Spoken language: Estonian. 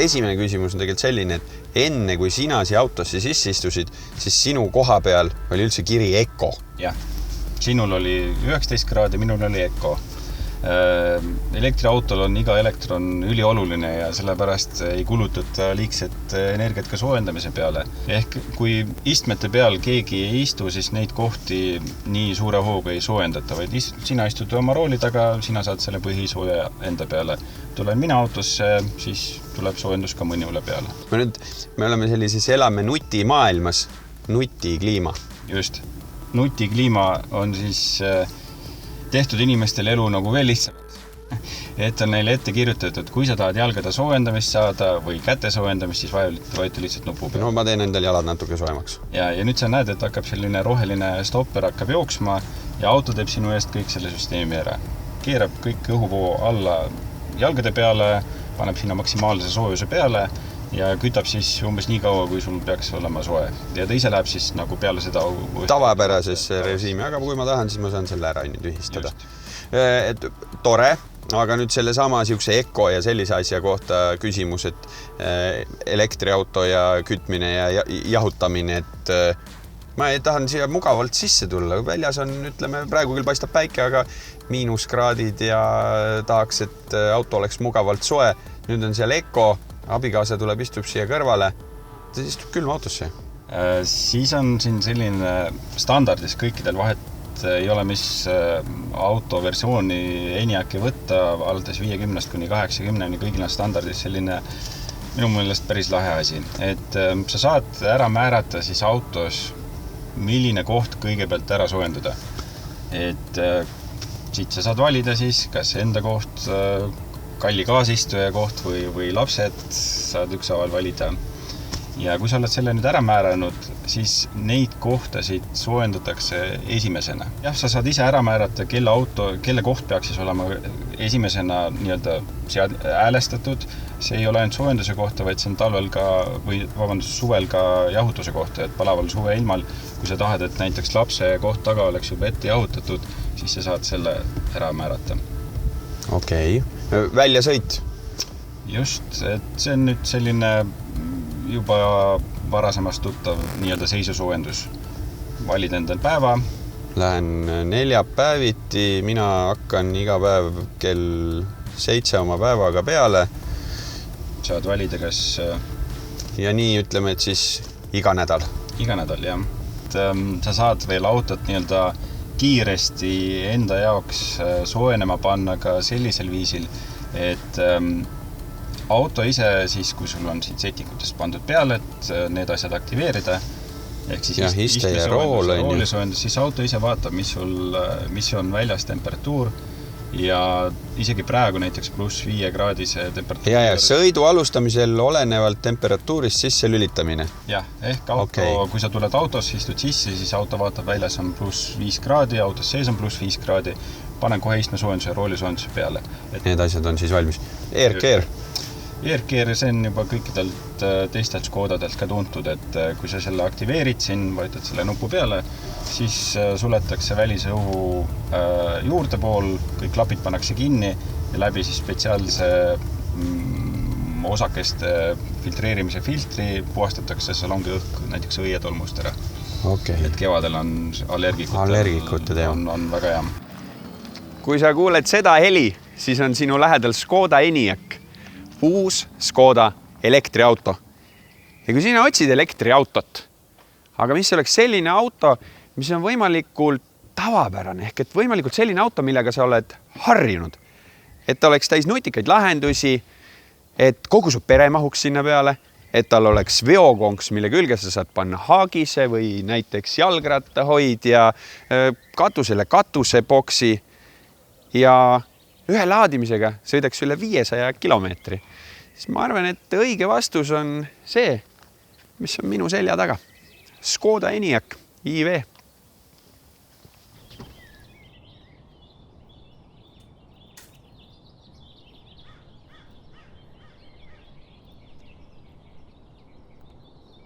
esimene küsimus on tegelikult selline, et enne kui sina siia autosse sisse istusid, siis sinu koha peal oli üldse kiri Eco. Jah, sinul oli 19 kraadi, minul oli Eco. Elektriautol on iga elektron ülioluline ja sellepärast ei kulutata liigset energiat ka soojendamise peale. Ehk kui istmete peal keegi ei istu, siis neid kohti nii suure hooga ei soojendata, vaid sina istud oma rooli taga, sina saad selle põhisooja enda peale. Tulen mina autosse, siis tuleb soojendus ka mõnule peale. Me oleme sellises elame nutimaailmas, nutikliima. Just. Nutikliima on siis tehtud inimestele elu nagu veel lihtsamaks. Et on neile ette kirjutatud, kui sa tahad jalgade soojendamist saada või käte soojendamist, siis vajuta lihtsalt nupu peale. No ma teen endal jalad natuke soojemaks. Ja nüüd sa näed, et hakkab selline roheline stopper hakkab jooksma ja auto teeb sinu eest kõik selle süsteemi ära. Keerab kõik õhuvoo alla jalgade peale, paneb sinna maksimaalse soojuse peale ja kütab siis umbes nii kaua, kui sul peaks olema soe. Ja ta ise läheb siis nagu peale seda tavapärases režiimi, aga kui ma tahan, siis ma saan selle ära tühistada. Et tore, aga nüüd selle sama siukse Eco ja sellise asja kohta küsimus, et elektriauto ja kütmine ja jahutamine, et ma tahan siia mugavalt sisse tulla. Väljas on, ütleme, praegu küll paistab päike, aga miinuskraadid ja tahaks, et auto oleks mugavalt soe. Nüüd on seal Eco, abikaasa tuleb, istub siia kõrvale, ta istub külma autosse. Siis on siin selline standardis kõikidel vahet ei ole, mis autoversiooni Enyaqi võtta alates 50 kuni 80, kõigil on standardis selline minu meelest päris lahe asi. Et sa saad ära määrata siis autos, milline koht kõigepealt ära soojendada. Et siit sa saad valida siis, kas enda koht, kalli kaasistuja koht või lapsed saad ükshaaval valida. Ja kui sa oled selle nüüd ära määranud, siis neid kohtasid soojendatakse esimesena. Jah, sa saad ise ära määrata, kelle koht peaks siis olema esimesena nii-öelda häälestatud. See ei ole ainult soojenduse kohta, vaid see on talvel ka, suvel ka jahutuse kohta, et palaval suve ilmal, kui sa tahad, et näiteks lapse koht taga oleks juba ette jahutatud, siis sa saad selle ära määrata. Okei. Väljasõit? Just, et see on nüüd selline juba varasemast tuttav nii-öelda seisusoojendus. Valid endal päeva. Lähen neljapäeviti, mina hakkan iga päev kell 7 oma päevaga peale. Saad valida, kas... Ja nii ütleme, et siis iga nädal. Iga nädal, jah. Sa saad veel autot nii-öelda kiiresti enda jaoks soojenema panna ka sellisel viisil, et auto ise siis, kui sul on siit setikutest pandud peale, et need asjad aktiveerida, ehk siis iste ja roolisoojendus, siis auto ise vaatab, mis on väljas temperatuur ja isegi praegu näiteks +5 kraadise temperatuur. Ja sõidu alustamisel olenevalt temperatuurist sisse lülitamine. Jah, ehk auto, kui sa tuled autos, istud sisse, siis auto vaatab väljas on +5 kraadi, autos sees on +5 kraadi, panen kohe istmesoojenduse ja roolisoojenduse peale. Need asjad on siis valmis. Aircare? Aircare, see on juba kõikidelt teistelt Škodadelt ka tuntud, et kui sa selle aktiveerid siin, vajutad selle nupu peale, siis suletakse välisõhu juurde pool, kõik klapid pannakse kinni ja läbi siis spetsiaalse osakeste filtreerimise filtri puhastatakse salongi õhk näiteks õietolmust ära. Et kevadel on allergikutel on väga hea. Kui sa kuuled seda heli, siis on sinu lähedal Škoda Enyaq, uus Škoda elektriauto. Ja kui sina otsid elektriautot, aga mis oleks selline auto, mis on võimalikult tavapärane, ehk et võimalikult selline auto, millega sa oled harjunud, et ta oleks täis nutikaid lahendusi, et kogu su pere mahuks sinna peale, et tal oleks veokonks, mille külge sa saad panna haagise või näiteks jalgrattahoidja, katusele katuseboksi ja ühe laadimisega sõidaks üle 500 kilomeetri. Siis ma arvan, et õige vastus on see, mis on minu selja taga. Škoda Enyaq IV.